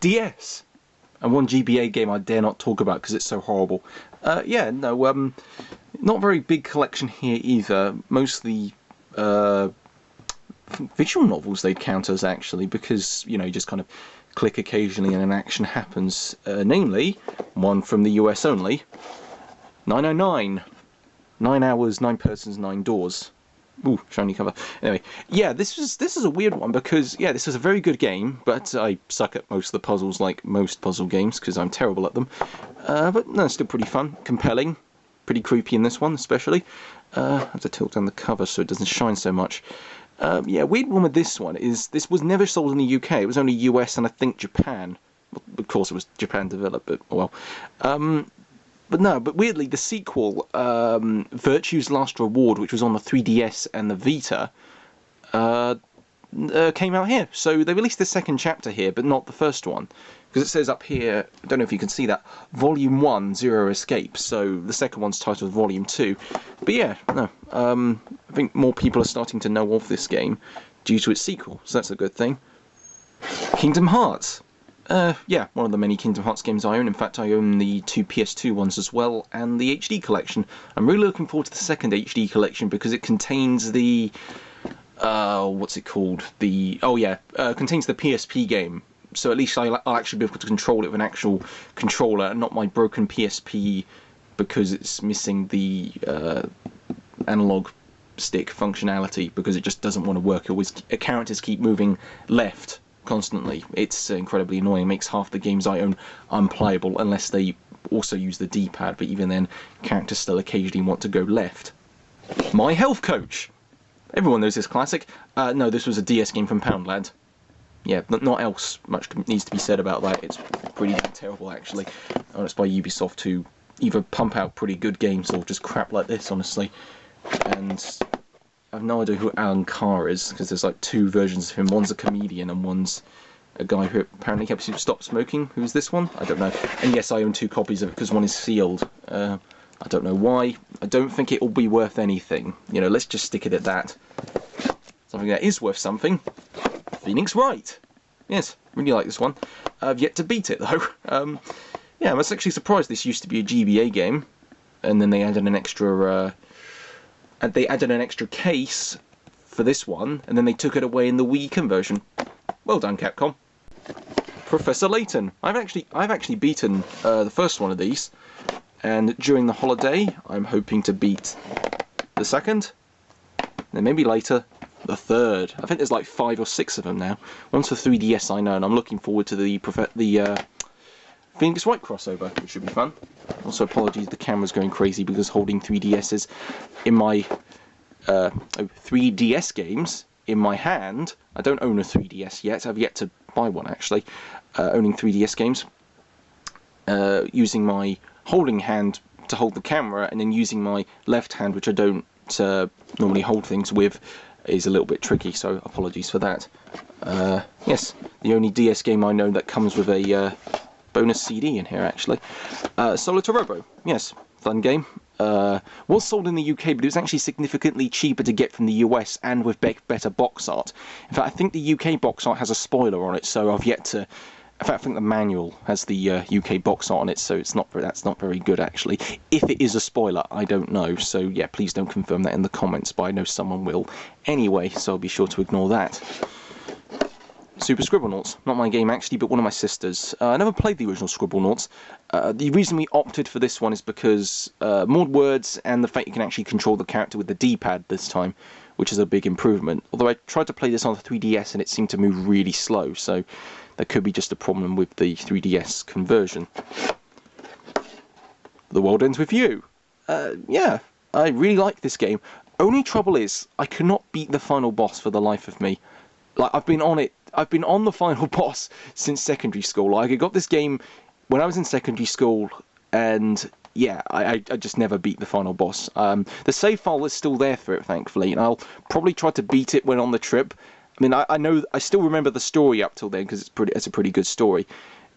DS. And one GBA game I dare not talk about because it's so horrible. Yeah, no, not very big collection here either. Mostly visual novels they'd count as, actually, because, you know, you just kind of click occasionally and an action happens. Namely, one from the US only, 909. 9 hours, 9 persons, 9 doors. Ooh, shiny cover. Anyway, yeah, this is a weird one because, yeah, this is a very good game, but I suck at most of the puzzles, like most puzzle games, because I'm terrible at them. But no, still pretty fun, compelling, pretty creepy in this one, especially. I have to tilt down the cover so it doesn't shine so much. Yeah, weird one with this one is this was never sold in the UK. It was only US and I think Japan. Well, of course, it was Japan developed, but well. But weirdly, the sequel, Virtue's Last Reward, which was on the 3DS and the Vita, came out here. So they released the second chapter here, but not the first one. Because it says up here, I don't know if you can see that, Volume 1, Zero Escape. So the second one's titled Volume 2. But yeah, no, I think more people are starting to know of this game due to its sequel, so that's a good thing. Kingdom Hearts. Yeah, one of the many Kingdom Hearts games I own. In fact, I own the 2 PS2 ones as well, and the HD collection. I'm really looking forward to the second HD collection because it contains the... what's it called? Contains the PSP game. So at least I'll actually be able to control it with an actual controller, and not my broken PSP because it's missing the analog stick functionality, because it just doesn't want to work. Characters keep moving left constantly. It's incredibly annoying. It makes half the games I own unplayable unless they also use the D-pad, but even then, characters still occasionally want to go left. My Health Coach! Everyone knows this classic. No, this was a DS game from Poundland. Yeah, not else much needs to be said about that. It's pretty terrible, actually. And it's by Ubisoft, who either pump out pretty good games or just crap like this, honestly. And I have no idea who Alan Carr is, because there's like 2 versions of him. One's a comedian and one's a guy who apparently helps you stop smoking. Who's this one? I don't know. And yes, I own 2 copies of it because one is sealed. I don't know why. I don't think it will be worth anything. You know, let's just stick it at that. Something that is worth something. Phoenix Wright. Yes, really like this one. I've yet to beat it though. Yeah, I was actually surprised this used to be a GBA game, and then they added an extra. They added an extra case for this one, and then they took it away in the Wii conversion. Well done, Capcom. Professor Layton. I've actually beaten the first one of these, and during the holiday, I'm hoping to beat the second, then maybe later the third. I think there's like 5 or 6 of them now. One's for 3DS, I know, and I'm looking forward to the Phoenix Wright crossover, which should be fun. Also, apologies, the camera's going crazy because holding 3DSs in my 3DS games in my hand. I don't own a 3DS yet. I've yet to buy one, actually. Owning 3DS games, using my holding hand to hold the camera, and then using my left hand, which I don't normally hold things with, is a little bit tricky, so apologies for that. Yes, the only DS game I know that comes with a bonus CD in here, actually. Solitaire Robo, yes, fun game. Was sold in the UK, but it was actually significantly cheaper to get from the US and with better box art. In fact, I think the UK box art has a spoiler on it, so I've yet to... In fact, I think the manual has the UK box art on it, so that's not very good, actually. If it is a spoiler, I don't know, so yeah, please don't confirm that in the comments, but I know someone will anyway, so I'll be sure to ignore that. Super Scribblenauts. Not my game, actually, but one of my sister's. I never played the original Scribblenauts. The reason we opted for this one is because more words and the fact you can actually control the character with the D-pad this time, which is a big improvement. Although I tried to play this on the 3DS and it seemed to move really slow, so there could be just a problem with the 3DS conversion. The World Ends With You. Yeah, I really like this game. Only trouble is, I cannot beat the final boss for the life of me. Like, I've been on the final boss since secondary school. Like, I got this game when I was in secondary school, and yeah, I just never beat the final boss. The save file is still there for it, thankfully, and I'll probably try to beat it when on the trip. I mean, I still remember the story up till then because it's a pretty good story.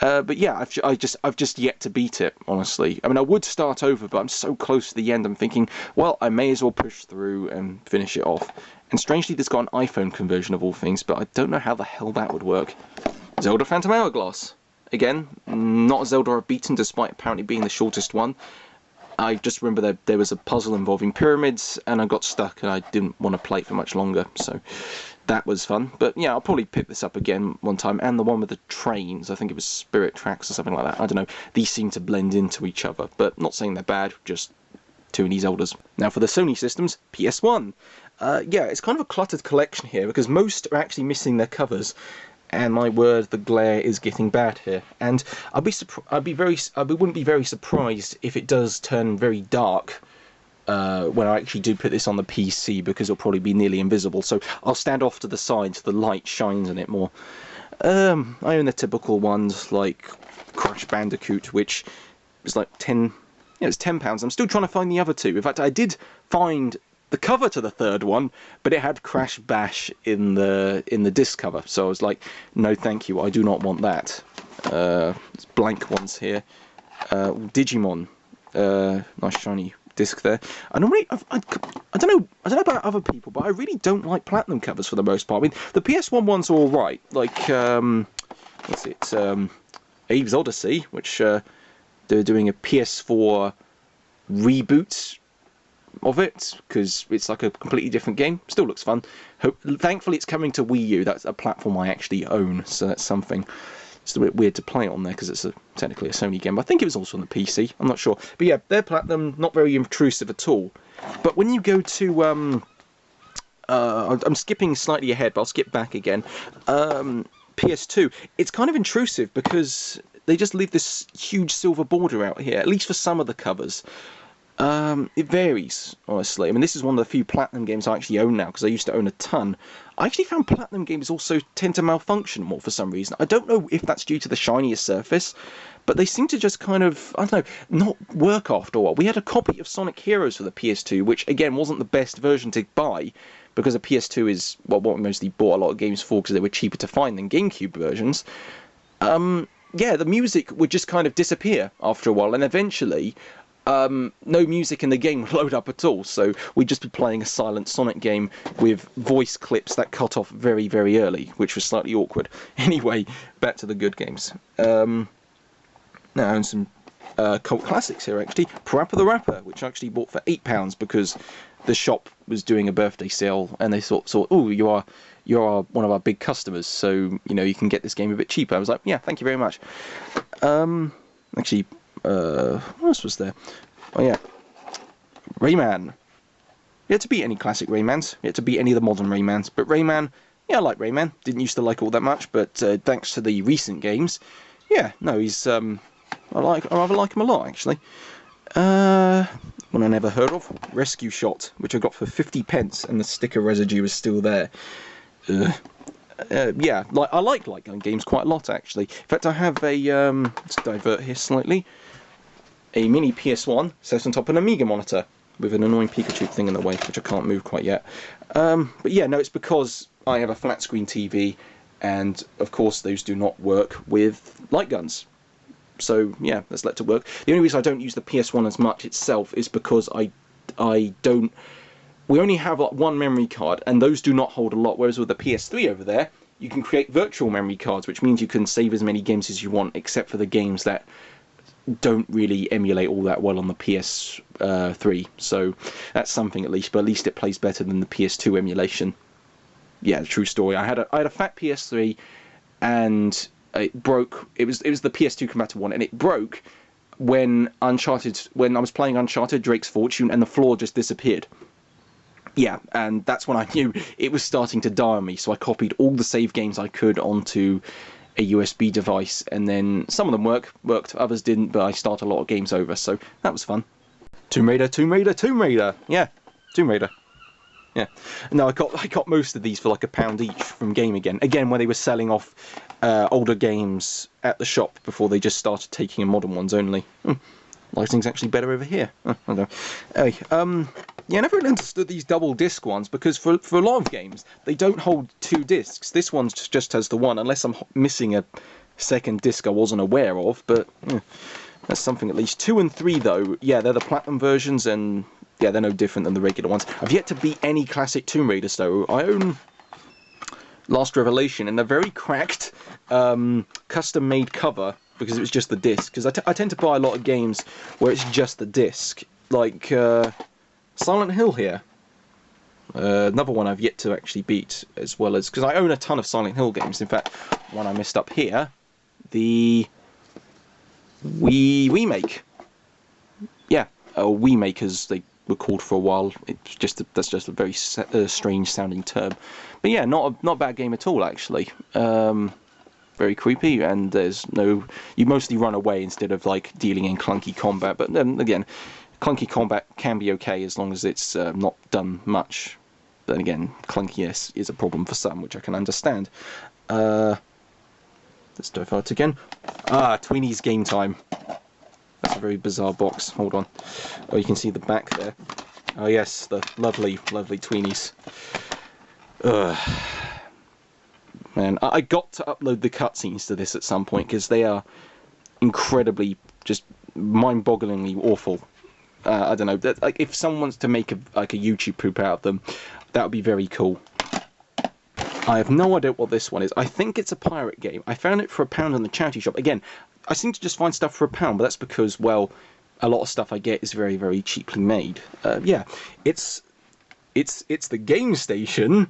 But yeah, I've just yet to beat it, honestly. I mean, I would start over, but I'm so close to the end. I'm thinking, well, I may as well push through and finish it off. And strangely, there's got an iPhone conversion of all things, but I don't know how the hell that would work. Zelda Phantom Hourglass. again, not a Zelda I've beaten, despite apparently being the shortest one. I just remember that there was a puzzle involving pyramids, and I got stuck, and I didn't want to play it for much longer, so that was fun. But yeah, I'll probably pick this up again one time, and the one with the trains, I think it was Spirit Tracks or something like that. I don't know, these seem to blend into each other, but not saying they're bad, just two of these Zeldas. Now for the Sony systems, PS1. Yeah, it's kind of a cluttered collection here, because most are actually missing their covers. And my word, the glare is getting bad here. And I wouldn't be very surprised if it does turn very dark when I actually do put this on the PC, because it'll probably be nearly invisible. So I'll stand off to the side so the light shines in it more. I own the typical ones like Crash Bandicoot, which is like 10. Yeah, it's £10. I'm still trying to find the other two. In fact, I did find the cover to the third one, but it had Crash Bash in the disc cover, so I was like, no thank you, I do not want that. There's blank ones here. Digimon, nice shiny disc there. I normally, I don't know about other people, but I really don't like Platinum covers for the most part. I mean, the PS1 ones are all right, like what's it, Abe's Odyssey, which they're doing a PS4 reboot of it, because it's like a completely different game. Still looks fun. Thankfully it's coming to Wii U. That's a platform I actually own, so that's something. It's a bit weird to play it on there because it's technically a Sony game, but I think it was also on the PC, I'm not sure. But yeah, they're Platinum, not very intrusive at all. But when you go to I'm skipping slightly ahead, but I'll skip back again. PS2, it's kind of intrusive because they just leave this huge silver border out here, at least for some of the covers. It varies, honestly. I mean, this is one of the few Platinum games I actually own now, because I used to own a ton. I actually found Platinum games also tend to malfunction more for some reason. I don't know if that's due to the shinier surface, but they seem to just kind of, I don't know, not work after a while. We had a copy of Sonic Heroes for the PS2, which, again, wasn't the best version to buy, because the PS2 is, well, what we mostly bought a lot of games for, because they were cheaper to find than GameCube versions. Yeah, the music would just kind of disappear after a while, and eventually no music in the game would load up at all, so we'd just be playing a silent Sonic game with voice clips that cut off very, very early, which was slightly awkward. Anyway, back to the good games. Now I own some cult classics here, actually. Parappa the Rapper, which I actually bought for £8 because the shop was doing a birthday sale, and they thought, oh, you are one of our big customers, so you know you can get this game a bit cheaper. I was like, yeah, thank you very much. Actually, what else was there? Oh yeah, Rayman. You had to beat any classic Raymans. You had to beat any of the modern Raymans. But Rayman, yeah, I like Rayman. Didn't used to like all that much, but thanks to the recent games, yeah, no, he's I rather like him a lot actually. One I never heard of, Rescue Shot, which I got for 50p, and the sticker residue is still there. Yeah, I like light gun games quite a lot actually. In fact, I have a let's divert here slightly. A mini PS1 set on top of an Amiga monitor with an annoying Pikachu thing in the way, which I can't move quite yet. But yeah, no, it's because I have a flat screen TV, and of course those do not work with light guns. So yeah, let's let it work. The only reason I don't use the PS1 as much itself is because I don't. We only have like one memory card, and those do not hold a lot. Whereas with the PS3 over there, you can create virtual memory cards, which means you can save as many games as you want, except for the games that don't really emulate all that well on the PS3. So that's something at least, but at least it plays better than the PS2 emulation. Yeah, true story. I had a fat PS3, and it broke. It was the PS2 compatible one, and it broke when I was playing Uncharted Drake's Fortune, and the floor just disappeared. Yeah, and that's when I knew it was starting to die on me, so I copied all the save games I could onto a USB device, and then some of them worked, others didn't, but I started a lot of games over, so that was fun. Tomb Raider, yeah, Tomb Raider. Yeah, no, I got most of these for like £1 each from Game Again, where they were selling off older games at the shop before they just started taking in modern ones only. Lighting's actually better over here. I don't know. Anyway, yeah, I never really understood these double disc ones, because for a lot of games they don't hold 2 discs. This one just has the one, unless I'm missing a second disc I wasn't aware of. But that's something at least. 2 and 3 though, yeah, they're the Platinum versions, and yeah, they're no different than the regular ones. I've yet to beat any classic Tomb Raiders though. I own Last Revelation, and they're very cracked, custom-made cover because it was just the disc. Because I tend to buy a lot of games where it's just the disc, like Silent Hill here. Another one I've yet to actually beat, as well as because I own a ton of Silent Hill games. In fact, one I missed up here, the Remake. Yeah, Remake as they were called for a while. It's just that's just a very strange sounding term. But yeah, not a bad game at all actually. Very creepy, and there's no. You mostly run away instead of like dealing in clunky combat. But then again, clunky combat can be okay as long as it's not done much. Then again, clunkiness is a problem for some, which I can understand. Let's divert again. Ah, Tweeny's Game Time. That's a very bizarre box. Hold on. Oh, you can see the back there. Oh yes, the lovely, lovely Tweenies. Man, I got to upload the cutscenes to this at some point because they are incredibly, just mind-bogglingly awful. I don't know. Like, if someone wants to make a YouTube poop out of them, that would be very cool. I have no idea what this one is. I think it's a pirate game. I found it for £1 in the charity shop. Again, I seem to just find stuff for £1, but that's because, well, a lot of stuff I get is very, very cheaply made. Yeah, it's the Game Station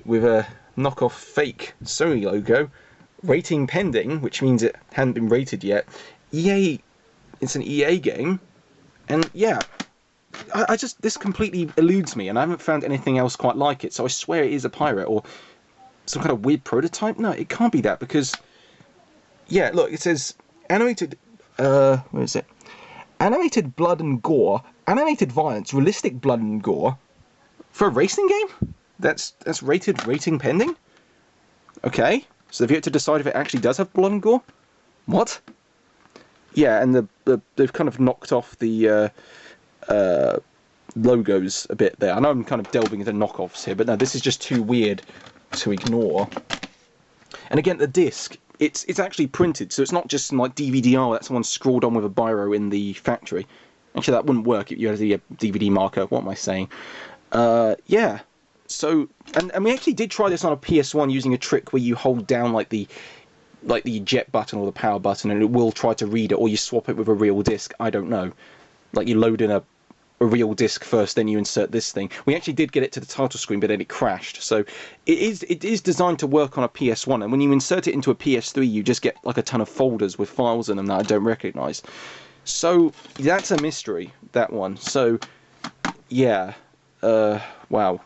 with a knockoff fake Sony logo. Rating pending, which means it hadn't been rated yet. EA, it's an EA game. And yeah, I just, this completely eludes me, and I haven't found anything else quite like it, so I swear it is a pirate, or some kind of weird prototype? No, it can't be that, because, yeah, look, it says, animated, where is it? Animated blood and gore, animated violence, realistic blood and gore, for a racing game? That's rating pending? Okay, so they've yet to decide if it actually does have blood and gore? What? Yeah, and they've kind of knocked off the logos a bit there. I know I'm kind of delving into knockoffs here, but no, this is just too weird to ignore. And again, the disc, it's actually printed, so it's not just like DVD-R that someone scrawled on with a biro in the factory. Actually, that wouldn't work if you had a DVD marker. What am I saying? Yeah. So, and we actually did try this on a PS1 using a trick where you hold down like the eject button or the power button, and it will try to read it, or you swap it with a real disc. I don't know. Like you load in a real disc first, then you insert this thing. We actually did get it to the title screen, but then it crashed. So it is designed to work on a PS1, and when you insert it into a PS3, you just get like a ton of folders with files in them that I don't recognise. So that's a mystery, that one. So yeah, wow.